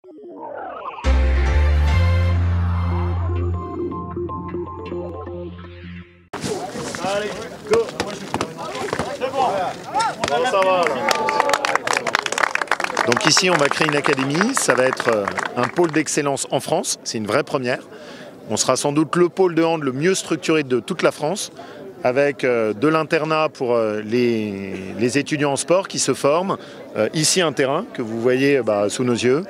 Allez, go. C'est bon. Bon, ça va, là. Donc ici, on va créer une académie. Ça va être un pôle d'excellence en France. C'est une vraie première. On sera sans doute le pôle de hand le mieux structuré de toute la France, avec de l'internat pour les étudiants en sport qui se forment. Ici, un terrain que vous voyez sous nos yeux.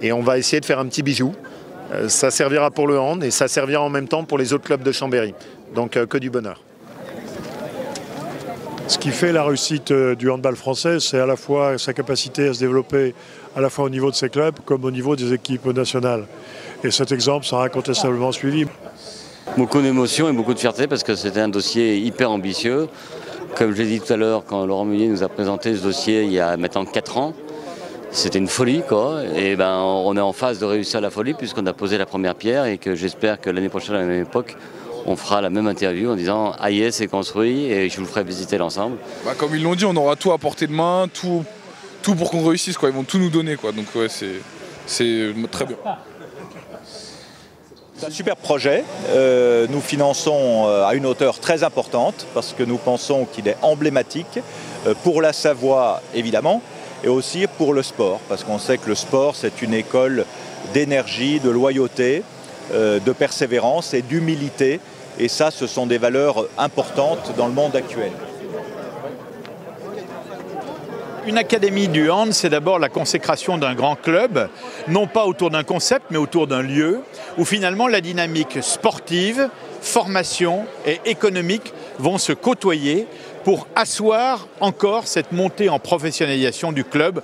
Et on va essayer de faire un petit bijou. Ça servira pour le hand et ça servira en même temps pour les autres clubs de Chambéry. Donc que du bonheur. Ce qui fait la réussite du handball français, c'est à la fois sa capacité à se développer à la fois au niveau de ses clubs comme au niveau des équipes nationales. Et cet exemple sera incontestablement suivi. Beaucoup d'émotions et beaucoup de fierté parce que c'était un dossier hyper ambitieux. Comme je l'ai dit tout à l'heure, quand Laurent Meunier nous a présenté ce dossier il y a maintenant 4 ans, c'était une folie, quoi. Et on est en phase de réussir la folie puisqu'on a posé la première pierre et que j'espère que l'année prochaine, à la même époque, on fera la même interview en disant « Aïe, c'est construit et je vous le ferai visiter l'ensemble ». Comme ils l'ont dit, on aura tout à portée de main, tout pour qu'on réussisse, quoi. Ils vont tout nous donner, quoi. Donc ouais, c'est très bien. C'est un super projet. Nous finançons à une hauteur très importante parce que nous pensons qu'il est emblématique pour la Savoie, évidemment, et aussi pour le sport. Parce qu'on sait que le sport, c'est une école d'énergie, de loyauté, de persévérance et d'humilité. Et ça, ce sont des valeurs importantes dans le monde actuel. Une académie du hand, c'est d'abord la consécration d'un grand club, non pas autour d'un concept, mais autour d'un lieu, où finalement la dynamique sportive, formation et économique vont se côtoyer pour asseoir encore cette montée en professionnalisation du club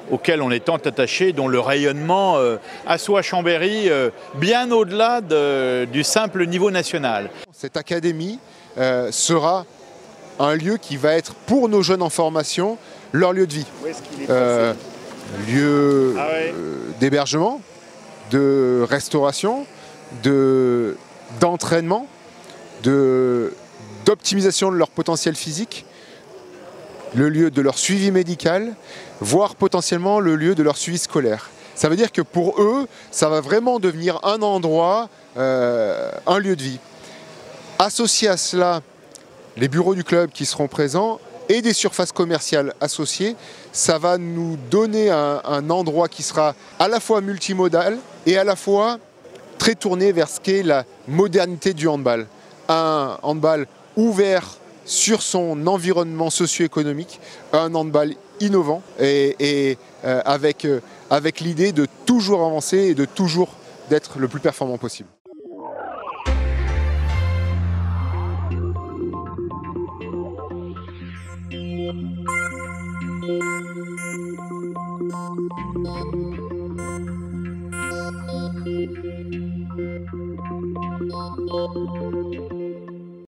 auquel on est tant attaché, dont le rayonnement assoit Chambéry bien au-delà du simple niveau national. Cette académie sera un lieu qui va être pour nos jeunes en formation leur lieu de vie. Où est-ce qu'il est lieu d'hébergement, de restauration, d'entraînement, d'optimisation de leur potentiel physique, le lieu de leur suivi médical, voire potentiellement le lieu de leur suivi scolaire. Ça veut dire que pour eux, ça va vraiment devenir un endroit, un lieu de vie. Associé à cela, les bureaux du club qui seront présents et des surfaces commerciales associées, ça va nous donner un endroit qui sera à la fois multimodal et à la fois très tourné vers ce qu'est la modernité du handball. Un handball ouvert sur son environnement socio-économique, un handball innovant et avec l'idée de toujours avancer et de toujours d'être le plus performant possible. Thank you.